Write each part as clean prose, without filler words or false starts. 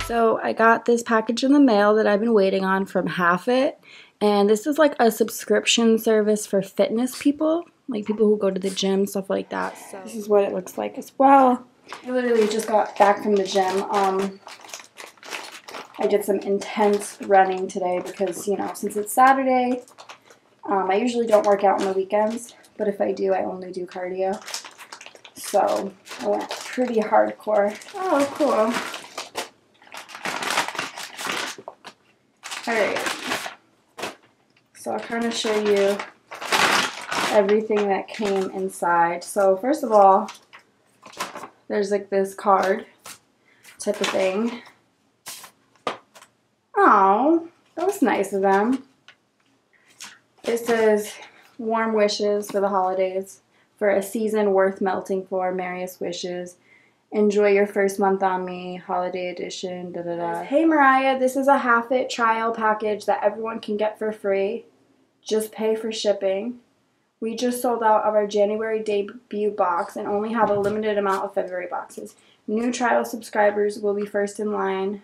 So I got this package in the mail that I've been waiting on from Half It, and this is like a subscription service for fitness people, like people who go to the gym, stuff like that. So this is what it looks like as well. I literally just got back from the gym. I did some intense running today because, you know, since it's Saturday, I usually don't work out on the weekends, but if I do, I only do cardio. So I went pretty hardcore. Oh, cool. Alright, so I'll kind of show you everything that came inside. So first of all, there's like this card type of thing. Oh, that was nice of them. It says, warm wishes for the holidays, for a season worth melting for, merriest wishes. Enjoy your first month on me, holiday edition, da da da. Hey Mariah, this is a Half It trial package that everyone can get for free. Just pay for shipping. We just sold out of our January debut box and only have a limited amount of February boxes. New trial subscribers will be first in line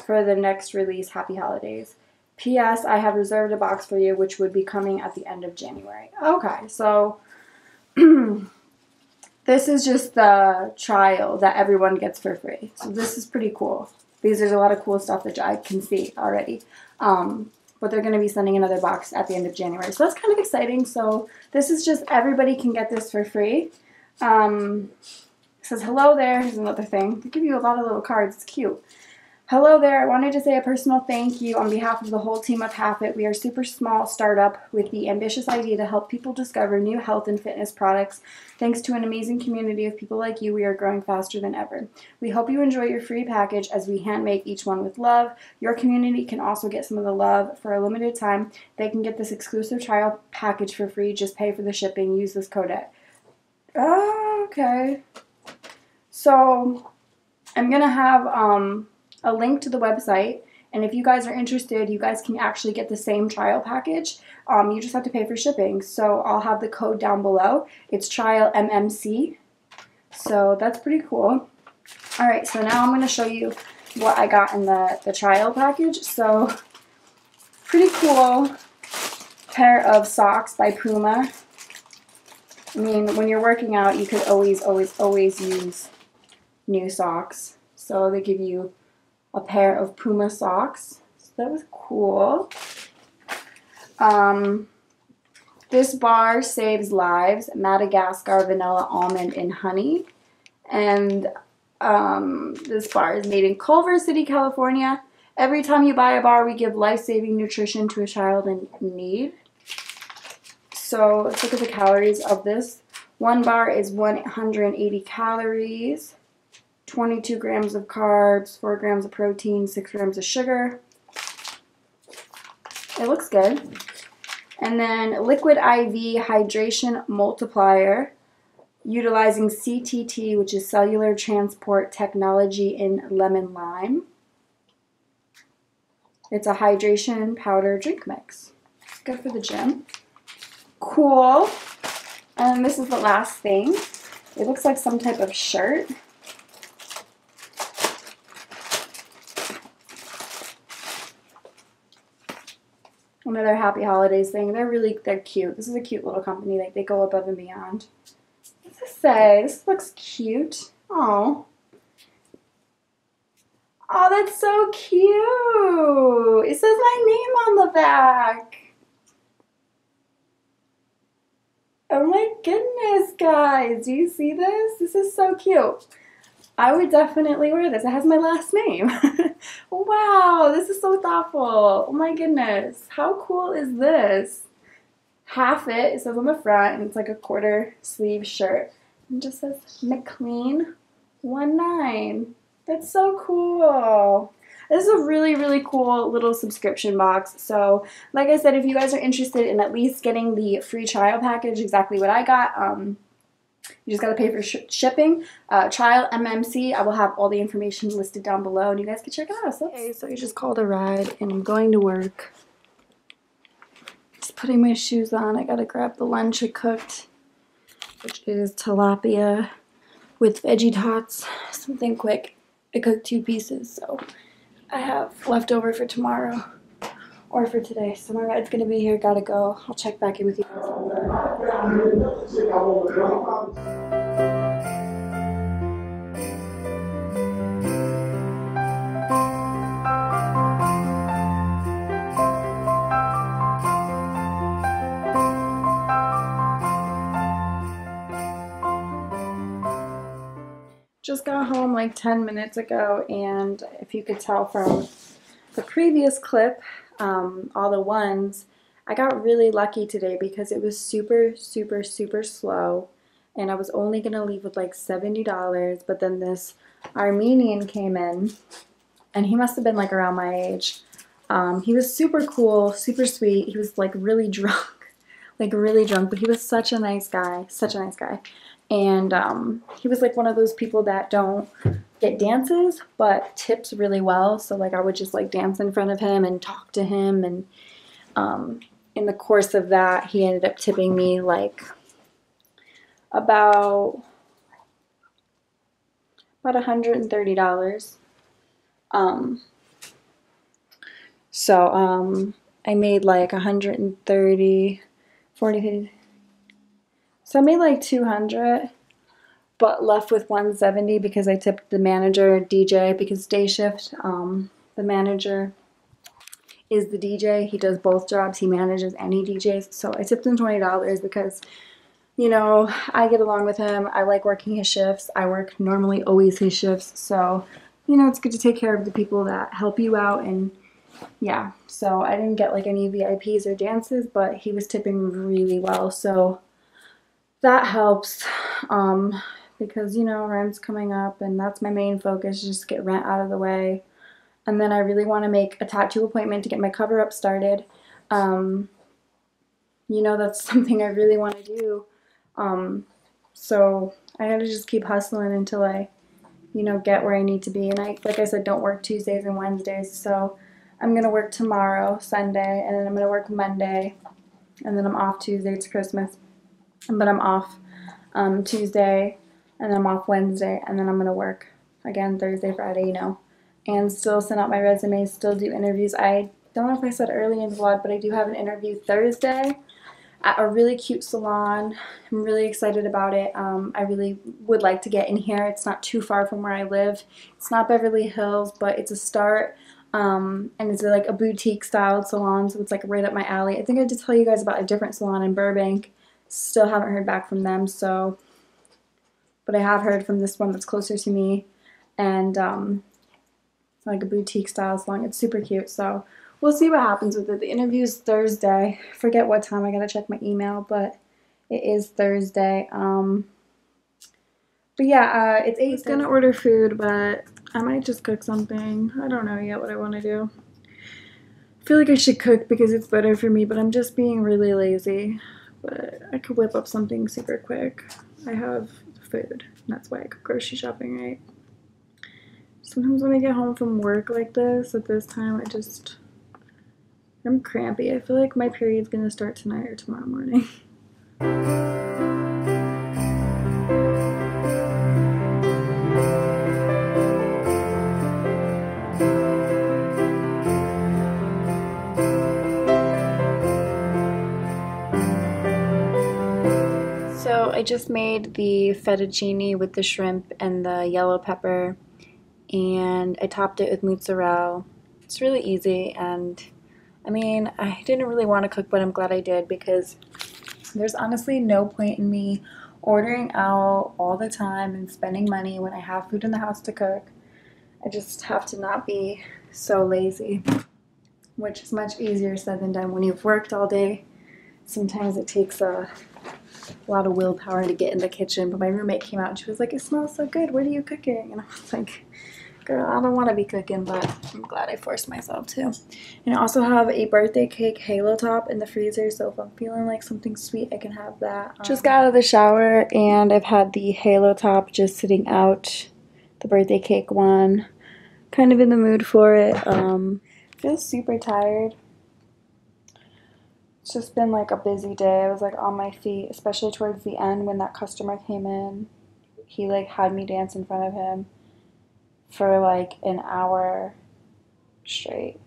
for the next release. Happy holidays. P.S. I have reserved a box for you, which would be coming at the end of January. Okay, so this is just the trial that everyone gets for free. So this is pretty cool because there's a lot of cool stuff that I can see already. But they're going to be sending another box at the end of January. So that's kind of exciting. So this is just everybody can get this for free. It says, hello there. Here's another thing. They give you a lot of little cards. It's cute. Hello there, I wanted to say a personal thank you on behalf of the whole team of Half It. We are a super small startup with the ambitious idea to help people discover new health and fitness products. Thanks to an amazing community of people like you, we are growing faster than ever. We hope you enjoy your free package as we hand make each one with love. Your community can also get some of the love for a limited time. They can get this exclusive trial package for free. Just pay for the shipping. Use this code. Oh, okay. So I'm going to have a link to the website, and if you guys are interested, you guys can actually get the same trial package. You just have to pay for shipping. So I'll have the code down below. It's trial MMC. So that's pretty cool. Alright, so now I'm going to show you what I got in the trial package. So pretty cool pair of socks by Puma. I mean, when you're working out, you could always use new socks. So they give you a pair of Puma socks. So that was cool. This bar saves lives. Madagascar vanilla almond and honey. And this bar is made in Culver City, California. Every time you buy a bar, we give life-saving nutrition to a child in need. So let's look at the calories of this. One bar is 180 calories. 22 grams of carbs, 4 grams of protein, 6 grams of sugar. It looks good. And then liquid IV hydration multiplier utilizing CTT, which is cellular transport technology in lemon lime. It's a hydration powder drink mix. Good for the gym. Cool. And this is the last thing. It looks like some type of shirt. Another happy holidays thing. They're cute. This is a cute little company. Like, they go above and beyond. What does this say? This looks cute. Oh. Oh, that's so cute. It says my name on the back. Oh my goodness, guys. Do you see this? This is so cute. I would definitely wear this. It has my last name. Wow, this is so thoughtful. Oh my goodness. How cool is this? Half It, it says on the front, and it's like a quarter sleeve shirt. And it just says McLean 19. That's so cool. This is a really, really cool little subscription box. So, like I said, if you guys are interested in at least getting the free trial package, exactly what I got, you just got to pay for shipping. Trial MMC. I will have all the information listed down below, and you guys can check it out. So, okay, so you just called a ride, and I'm going to work. Just putting my shoes on. I got to grab the lunch I cooked, which is tilapia with veggie tots. Something quick. I cooked 2 pieces, so I have left over for tomorrow or for today. So my ride's gonna be here, gotta go. I'll check back in with you guys. Just got home like 10 minutes ago, and if you could tell from the previous clip, all the ones, I got really lucky today because it was super slow, and I was only gonna leave with like $70, but then this Armenian came in, and he must have been like around my age. He was super cool, super sweet. He was like really drunk, but he was such a nice guy, And he was like one of those people that don't get dances, but tips really well. So like I would just like dance in front of him and talk to him. And in the course of that, he ended up tipping me like about $130. So I made like 130, 40, 50. So I made like 200, but left with 170 because I tipped the manager, DJ, because day shift, the manager is the DJ. He does both jobs. He manages and he DJs. So I tipped him $20 because, you know, I get along with him. I like working his shifts. I work normally always his shifts. So, you know, it's good to take care of the people that help you out. And yeah, so I didn't get like any VIPs or dances, but he was tipping really well. So that helps because, you know, rent's coming up and that's my main focus, just get rent out of the way. And then I really want to make a tattoo appointment to get my cover up started. You know, that's something I really want to do. So I gotta just keep hustling until I, you know, get where I need to be. And I, like I said, don't work Tuesdays and Wednesdays. So I'm gonna work tomorrow, Sunday, and then I'm gonna work Monday, and then I'm off Tuesday. It's Christmas. But I'm off Tuesday, and then I'm off Wednesday, and then I'm going to work again Thursday, Friday, you know, and still send out my resume, still do interviews. I don't know if I said early in the vlog, but I do have an interview Thursday at a really cute salon. I'm really excited about it. I really would like to get in here. It's not too far from where I live. It's not Beverly Hills, but it's a start. And it's like a boutique styled salon, so it's like right up my alley. I think I did tell you guys about a different salon in Burbank. Still haven't heard back from them, so, but I have heard from this one that's closer to me, and like a boutique style salon. It's super cute, so we'll see what happens with it. The interview's Thursday. Forget what time. I gotta check my email, but it is Thursday. But yeah, it's 8. I was gonna order food, but I might just cook something. I don't know yet what I want to do. I feel like I should cook because it's better for me, but I'm just being really lazy. But I could whip up something super quick. I have food. That's why I go grocery shopping, right? Sometimes when I get home from work like this, at this time, I'm crampy. I feel like my period's gonna start tonight or tomorrow morning. So I just made the fettuccine with the shrimp and the yellow pepper, and I topped it with mozzarella. It's really easy, and I mean, I didn't really want to cook, but I'm glad I did because there's honestly no point in me ordering out all the time and spending money when I have food in the house to cook. I just have to not be so lazy, which is much easier said than done when you've worked all day. Sometimes it takes a lot of willpower to get in the kitchen, but my roommate came out and she was like, "It smells so good, what are you cooking?" And I was like, girl, I don't want to be cooking, but I'm glad I forced myself to. And I also have a birthday cake halo top in the freezer, so if I'm feeling like something sweet, I can have that. Just got out of the shower, and I've had the halo top just sitting out, the birthday cake one. Kind of in the mood for it. Feel super tired. It's just been like a busy day. I was like on my feet, especially towards the end when that customer came in. He like had me dance in front of him for like an hour straight.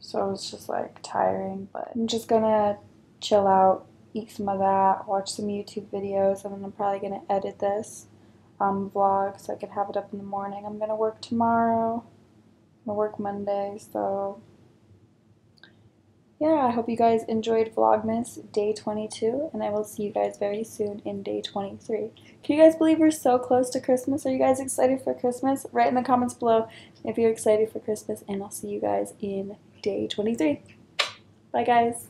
So it's just like tiring, but I'm just gonna chill out, eat some of that, watch some YouTube videos, and then I'm probably gonna edit this vlog so I can have it up in the morning. I'm gonna work tomorrow. I'm gonna work Monday, so yeah, I hope you guys enjoyed Vlogmas day 22, and I will see you guys very soon in day 23. Can you guys believe we're so close to Christmas? Are you guys excited for Christmas? Write in the comments below if you're excited for Christmas, and I'll see you guys in day 23. Bye, guys.